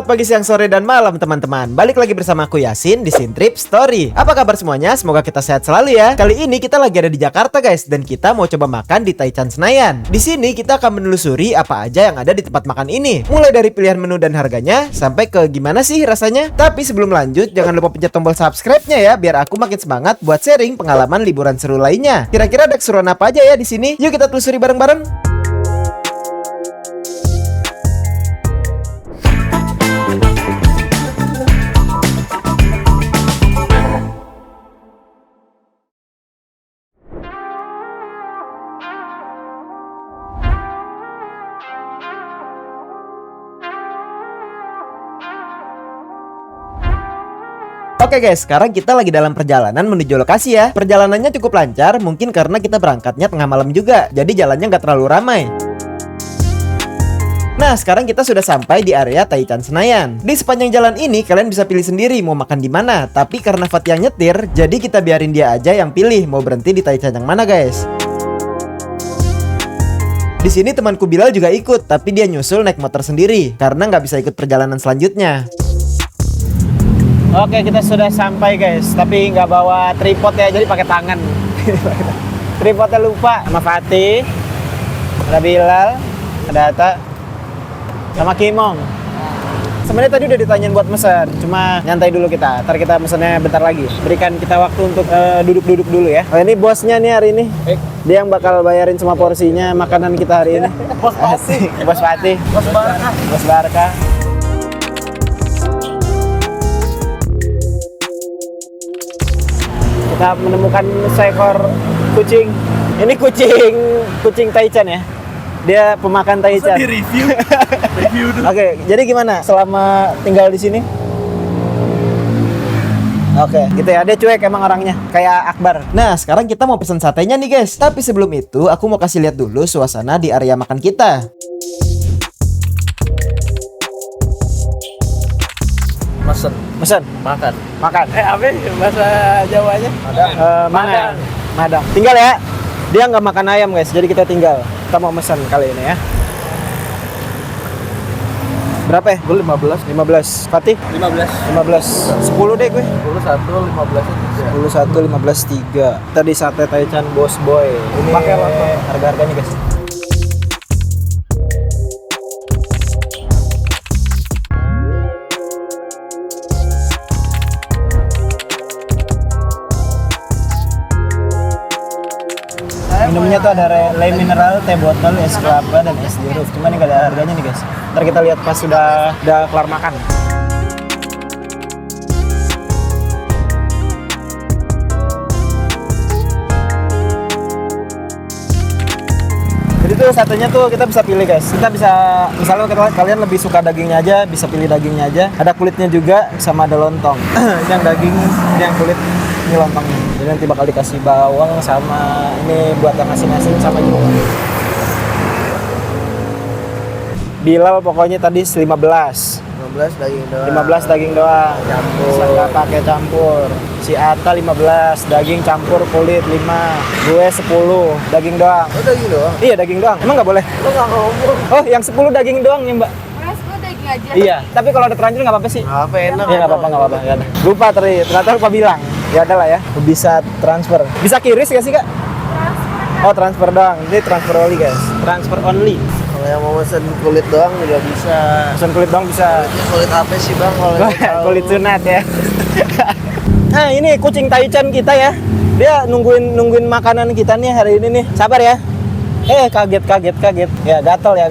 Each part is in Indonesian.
Selamat pagi, siang, sore, dan malam teman-teman. Balik lagi bersama aku Yasin di Sintrip Story. Apa kabar semuanya? Semoga kita sehat selalu ya. Kali ini kita lagi ada di Jakarta guys, dan kita mau coba makan di Taichan Senayan. Di sini kita akan menelusuri apa aja yang ada di tempat makan ini. Mulai dari pilihan menu dan harganya, sampai ke gimana sih rasanya. Tapi sebelum lanjut, jangan lupa pencet tombol subscribe-nya ya, biar aku makin semangat buat sharing pengalaman liburan seru lainnya. Kira-kira ada keseruan apa aja ya di sini? Yuk kita telusuri bareng-bareng. Oke guys, sekarang kita lagi dalam perjalanan menuju lokasi ya. Perjalanannya cukup lancar, mungkin karena kita berangkatnya tengah malam juga, jadi jalannya nggak terlalu ramai. Nah, sekarang kita sudah sampai di area Taichan Senayan. Di sepanjang jalan ini kalian bisa pilih sendiri mau makan di mana. Tapi karena Fatih yang nyetir, jadi kita biarin dia aja yang pilih mau berhenti di Taichan yang mana guys. Di sini temanku Bilal juga ikut, tapi dia nyusul naik motor sendiri karena nggak bisa ikut perjalanan selanjutnya. Oke, kita sudah sampai guys, tapi nggak bawa tripod ya, jadi pakai tangan. Tripodnya lupa. Sama Fatih, ada Bilal, ada Atta, sama Kimong. Sebenarnya tadi udah ditanyain buat mesen, cuma nyantai dulu kita. Ntar kita mesennya bentar lagi. Berikan kita waktu untuk duduk-duduk dulu ya. Oh, ini bosnya nih hari ini. Dia yang bakal bayarin semua porsinya makanan kita hari ini. Bos Fatih. Bos Fatih. Bos Barka. Bos Barka. Kita menemukan seekor kucing. Ini kucing Taichan ya. Dia pemakan Taichan. Di review. Review dulu. Oke, jadi gimana selama tinggal di sini? Oke, gitu ya. Dia cuek emang orangnya, kayak Akbar. Nah, sekarang kita mau pesen satenya nih guys. Tapi sebelum itu, aku mau kasih lihat dulu suasana di area makan kita. Mesen. Makan. Apa bahasa Jawanya? Madang. Tinggal ya. Dia nggak makan ayam guys, jadi kita tinggal. Kita mau mesen kali ini ya. Berapa ya? Gue 15. 15. Fatih? 15. 10 deh gue. 11, 15, 10, 1, 15, 3. Tadi sate Taichan Boss Boy. Ini pakai lontong. Harga-harganya guys. Minumnya tuh ada le mineral, teh botol, es kelapa, dan es jeruk. Cuma ini gak ada harganya nih guys. Ntar kita lihat pas udah kelar makan. Jadi tuh satenya tuh kita bisa pilih guys. Kita bisa, misalnya kalian lebih suka dagingnya aja, bisa pilih dagingnya aja. Ada kulitnya juga, sama ada lontong. Ini yang daging, ini yang kulit, ini lontongnya. Jadi nanti bakal dikasih bawang sama ini buat yang asin-asin sama jeruk. Bilal pokoknya tadi 15 daging doang. 15 daging doang. Campur. Nggak pakai campur. Si Atta 15 daging campur kulit 5. Gue 10 daging doang. Oh, daging doang? Iya, daging doang. Emang nggak boleh? Lo nggak ngomong. Oh, yang 10 daging doang ya, Mbak? Mas, gue daging aja. Iya, tapi kalau ada terlanjur nggak apa-apa sih. Apa enak? Iya, nggak apa-apa. Ya, lupa ternyata lupa bilang. Ya adalah ya. Bisa transfer. Bisa kiris nggak sih, Kak? Transfer. Oh, transfer doang. Ini transfer only, guys. Transfer only. Kalau yang mau pesen kulit doang juga bisa. Pesan kulit doang bisa. Ini kulit apa sih bang? Kalau yang tahu. Kulit sunat ya. Nah, ini kucing Taichan kita ya. Dia nungguin makanan kita nih hari ini nih. Sabar ya. Kaget. Ya, gatel ya.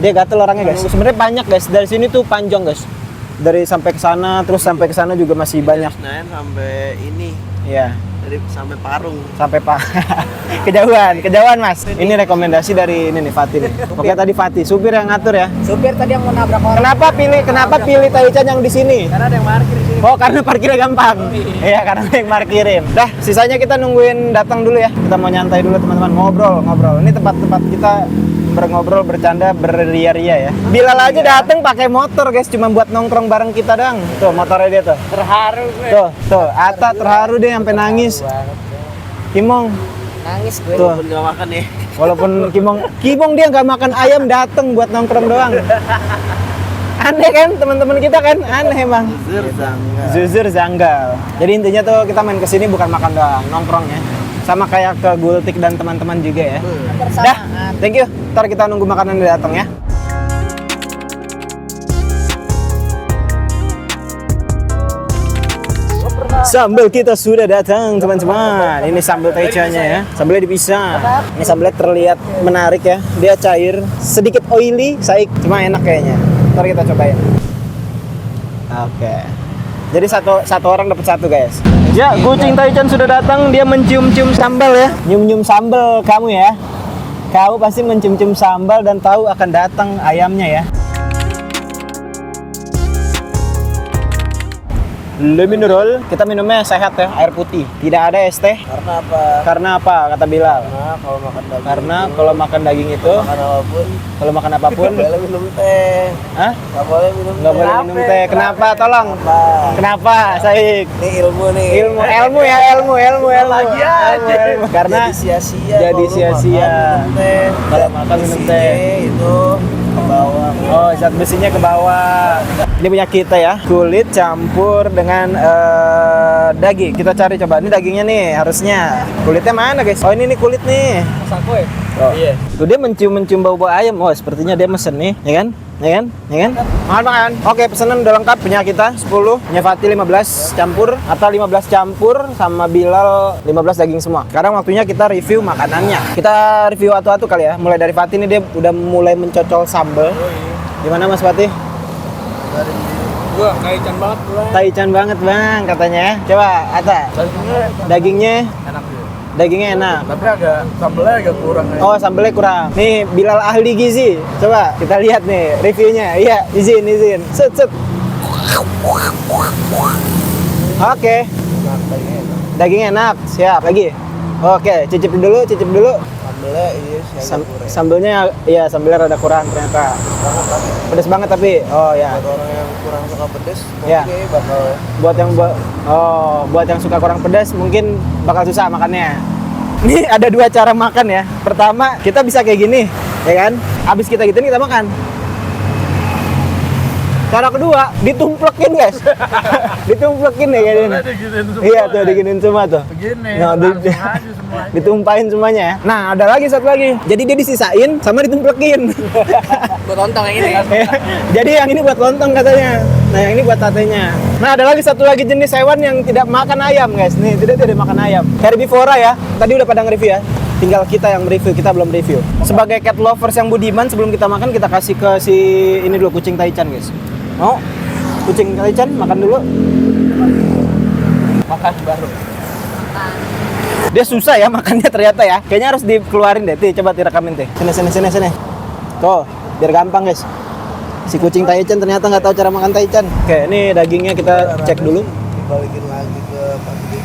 Dia gatel orangnya, guys. Sebenarnya banyak, guys. Dari sini tuh panjang, guys. Dari sampai ke sana, terus sampai ke sana juga masih banyak. Senayan sampai ini. Iya. Dari sampai Parung. Sampai kejauhan Mas. Ini rekomendasi dari ini nih Fatih nih. Oke, tadi Fatih, supir yang ngatur ya. Supir tadi yang mau nabrak orang. Kenapa pilih Taichan yang di sini? Karena ada yang parkir di sini. Oh, karena parkirnya gampang. Iya, karena ada yang parkirin. Dah, sisanya kita nungguin datang dulu ya. Kita mau nyantai dulu teman-teman, ngobrol. Ini tempat-tempat kita ngobrol, bercanda, beria-ria ya. Bilal aja dateng pakai motor guys, cuma buat nongkrong bareng kita dong. Tuh motornya dia tuh. Terharu gue. Tuh, Atta terharu deh sampai nangis. Kimong Nangis gue. tuh. Nggak makan ya. Walaupun Kimong dia nggak makan ayam, dateng buat nongkrong doang. Aneh kan teman-teman kita kan? Aneh emang. Zuzur Zangga. Zuzur Zanggal. Jadi intinya tuh kita main ke sini bukan makan doang, nongkrong ya. Sama kayak ke Gultik dan teman-teman juga ya. Dah, thank you. Ntar kita nunggu makanan datang ya. Sambal kita sudah datang teman-teman. Ini sambal taichannya ya. Sambalnya dipisah. Ini sambalnya terlihat menarik ya. Dia cair, sedikit oily, saik, cuma enak kayaknya. Ntar kita cobain. Oke. Jadi satu orang dapat satu guys. Ya, kucing taichan sudah datang. Dia mencium-cium sambal ya. Nyium-nyium sambal kamu ya. Kau pasti mencium-cium sambal dan tahu akan datang ayamnya ya. Le mineral, kita minumnya sehat ya, air putih. Tidak ada es teh. Karena apa? Karena apa? Kata Bilal. Karena kalau makan daging Karena kalau makan daging itu, makan apapun, kalau makan apapun, nggak boleh minum teh. hah? Nggak boleh minum Nggak boleh minum teh. Kenapa? Tolong. Kenapa, Saik? Ini ilmu nih. Ilmu ya, ilmu. Lagi aja. Ilmu. Karena jadi sia-sia. jadi kalau lu sia-sia. makan, minum teh. Kalau makan minum Besinya teh. itu ke bawah. oh, zat besinya ke bawah. Ini punya kita ya, kulit campur dengan daging. Kita cari coba. Ini dagingnya nih, harusnya. Kulitnya mana guys? Oh ini nih kulit nih. Saku ya? Oh. Iya. Tuh dia mencium bau-bau ayam. Oh, sepertinya dia mesen nih, ya kan? Ya kan? Ya kan? Makan. Oke, pesanan udah lengkap. Punya kita 10, punya Fatih 15 campur, atau 15 campur sama Bilal 15 daging semua. Sekarang waktunya kita review makanannya. Kita review atu-atu kali ya. Mulai dari Fatih nih, dia udah mulai mencocol sambal. Gimana Mas Fatih? Gua taichan banget gua. Taichan banget, Bang, katanya ya. Coba, Ata. Dagingnya Enak juga. dagingnya enak. Tapi sambalnya agak kurang ya. Oh, sambelnya kurang. Nih, Bilal ahli gizi. Coba kita lihat nih reviewnya. Iya, izin. Set. Oke. Dagingnya enak. Siap, lagi. Oke, cicip dulu. Sambelnya iya sih agak kurang. Sambelnya iya, sambelnya rada kurang ternyata. Pedas banget tapi. Oh ya. Buat orang yang kurang suka pedes, Ya. mungkin kayaknya bakal Buat yang suka kurang pedas mungkin bakal susah makannya. Nih ada dua cara makan ya. Pertama, kita bisa kayak gini, ya kan? Habis kita gitu nih kita makan. Cara kedua, ditumplekin guys. Ditumplekin ya kayak gini. Iya tuh, diginin semua tuh. Begini, Nah, langsung aja semuanya. ditumpahin semuanya ya. Nah, ada lagi satu lagi. Jadi dia disisain sama ditumplekin. Buat lontong yang ini kan. Jadi yang ini buat lontong katanya. Nah, yang ini buat satenya. Nah, ada lagi satu lagi jenis hewan yang tidak makan ayam, guys. Nih, tidak makan ayam. Herbivora ya. Tadi udah pada nge-review ya. Tinggal kita yang review, kita belum review. Sebagai cat lovers yang budiman, sebelum kita makan kita kasih ke si ini dulu, kucing taichan, guys. Mau? Kucing taichan makan dulu. Makan baru. Dia susah ya makannya ternyata ya. Kayaknya harus dikeluarin deh. Coba direkamin teh. Sini. Tuh, biar gampang, guys. Si kucing taichan ternyata nggak tahu cara makan taichan. Oke, ini dagingnya kita cek dulu. dibalikin lagi ke pabrik.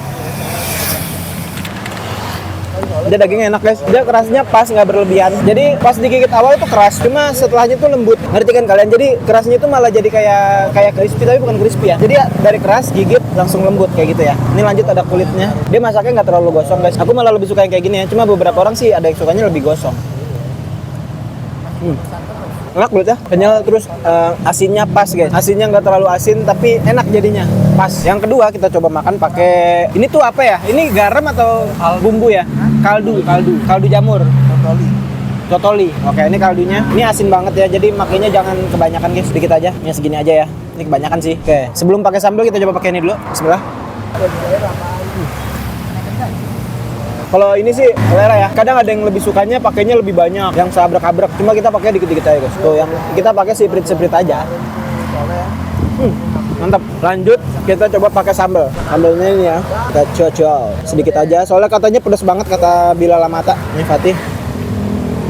Dia dagingnya enak guys, dia kerasnya pas, nggak berlebihan. Jadi pas digigit awal itu keras, cuma setelahnya itu lembut. Ngerti kan kalian? Jadi kerasnya itu malah jadi kayak crispy tapi bukan crispy ya. Jadi ya, dari keras gigit langsung lembut kayak gitu ya. Ini lanjut ada kulitnya. Dia masaknya nggak terlalu gosong guys. Aku malah lebih suka yang kayak gini ya. Cuma beberapa orang sih ada yang sukanya lebih gosong. Enak kulitnya, kenyal, terus asinnya pas guys. Asinnya nggak terlalu asin tapi enak jadinya, pas. Yang kedua kita coba makan pakai ini tuh apa ya? Ini garam atau bumbu ya? Kaldu jamur. Totoli. Oke, ini kaldunya. Ini asin banget ya. Jadi makanya jangan kebanyakan guys, sedikit aja. Ini segini aja ya. Ini kebanyakan sih. Oke, sebelum pakai sambal kita coba pakai ini dulu. Bismillah. Kalau ini sih selera ya. Kadang ada yang lebih sukanya pakainya lebih banyak, yang seabrek-abrek. Cuma kita pakai dikit-dikit aja guys. Tuh yang kita pakai siprit-siprit aja. Mantap. Lanjut kita coba pakai sambal. Sambalnya ini ya. Kita cocol sedikit aja. Soalnya katanya pedas banget kata Bilal Mata. Ini Fatih.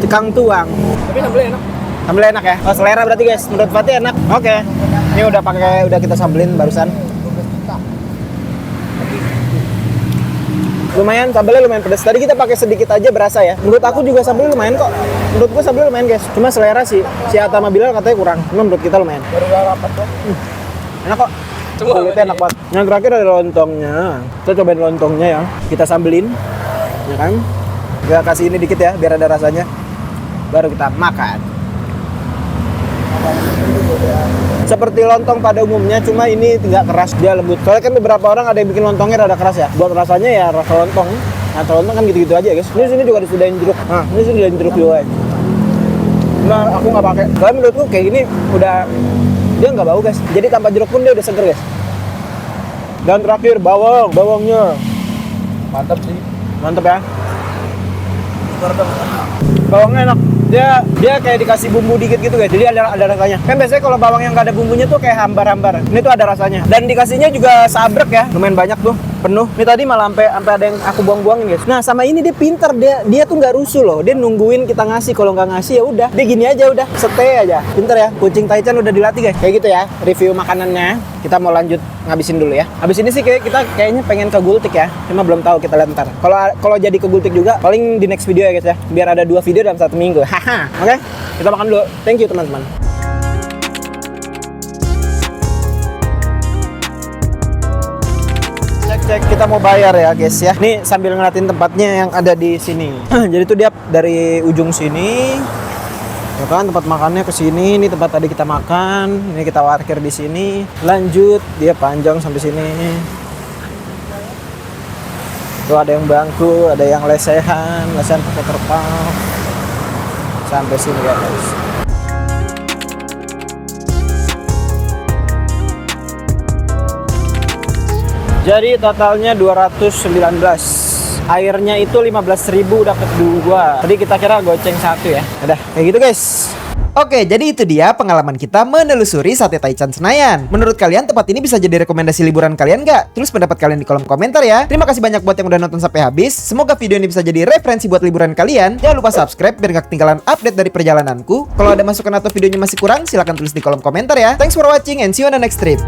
Cekang tuang. Tapi sambalnya enak. Sambal enak ya? Oh, selera berarti guys. Menurut Fatih enak. Oke. Ini udah kita sambelin barusan. Lumayan, sambalnya lumayan pedas. Tadi kita pakai sedikit aja berasa ya. Menurut aku juga sambalnya lumayan kok. Menurut gua sambalnya lumayan guys. Cuma selera sih. Si Atta sama Bilal katanya kurang. Cuma menurut kita lumayan. Baru rapat kok. Enak kok. Coba Kulitnya enak banget. Yang terakhir ada lontongnya. Kita cobain lontongnya ya. Kita sambelin. Ya kan? Kita kasih ini dikit ya biar ada rasanya. Baru kita makan. Seperti lontong pada umumnya, cuma ini tidak keras, dia lembut. Soalnya kan beberapa orang ada yang bikin lontongnya rada keras ya. Buat rasanya ya rasa lontong. Nah, lontong kan gitu-gitu aja guys. Ini sini juga disudahin jeruk. Nah, ini sini disudahin jeruk juga. Nah, aku nggak pakai. Soalnya menurutku kayak gini udah dia nggak bau guys. Jadi tanpa jeruk pun dia udah seger guys. Dan terakhir bawangnya. Mantap sih. Mantep ya. Bawangnya enak. Dia kayak dikasih bumbu dikit gitu guys. Jadi ada rasanya. Kan biasanya kalau bawang yang nggak ada bumbunya tuh kayak hambar-hambar. Ini tuh ada rasanya. Dan dikasihnya juga sabrek ya. Lumayan banyak tuh. Penuh. Ini tadi malah sampai ada yang aku buang-buangin guys. Nah, sama ini dia pinter. Dia tuh nggak rusuh loh. Dia nungguin kita ngasih. Kalau nggak ngasih ya udah. Dia gini aja udah. Stay aja. Pinter ya. Kucing Taichan udah dilatih guys. Kayak gitu ya. Review makanannya. Kita mau lanjut ngabisin dulu ya. Habis ini sih kita kayaknya pengen ke Gultik ya. Cuma belum tahu, kita lihat ntar. Kalau jadi ke Gultik juga paling di next video ya guys ya. Biar ada 2 video dalam 1 minggu. Haha. Oke. Kita makan dulu. Thank you teman-teman. Cek kita mau bayar ya guys ya. Nih sambil ngeliatin tempatnya yang ada di sini. Jadi tuh dia dari ujung sini. Ya kan tempat makannya ke sini. Ini tempat tadi kita makan. Ini kita parkir di sini. Lanjut dia panjang sampai sini. Tuh ada yang bangku, ada yang lesehan pakai terpal. Sampai sini ya guys. Jadi totalnya 219. Airnya itu 15.000 dapat 2. Tadi kita kira goceng 1 ya. Udah kayak gitu guys. Oke, jadi itu dia pengalaman kita menelusuri Sate Taichan Senayan. Menurut kalian tempat ini bisa jadi rekomendasi liburan kalian nggak? Tulis pendapat kalian di kolom komentar ya. Terima kasih banyak buat yang udah nonton sampai habis. Semoga video ini bisa jadi referensi buat liburan kalian. Jangan lupa subscribe biar nggak ketinggalan update dari perjalananku. Kalau ada masukan atau videonya masih kurang, silahkan tulis di kolom komentar ya. Thanks for watching and see you on the next trip.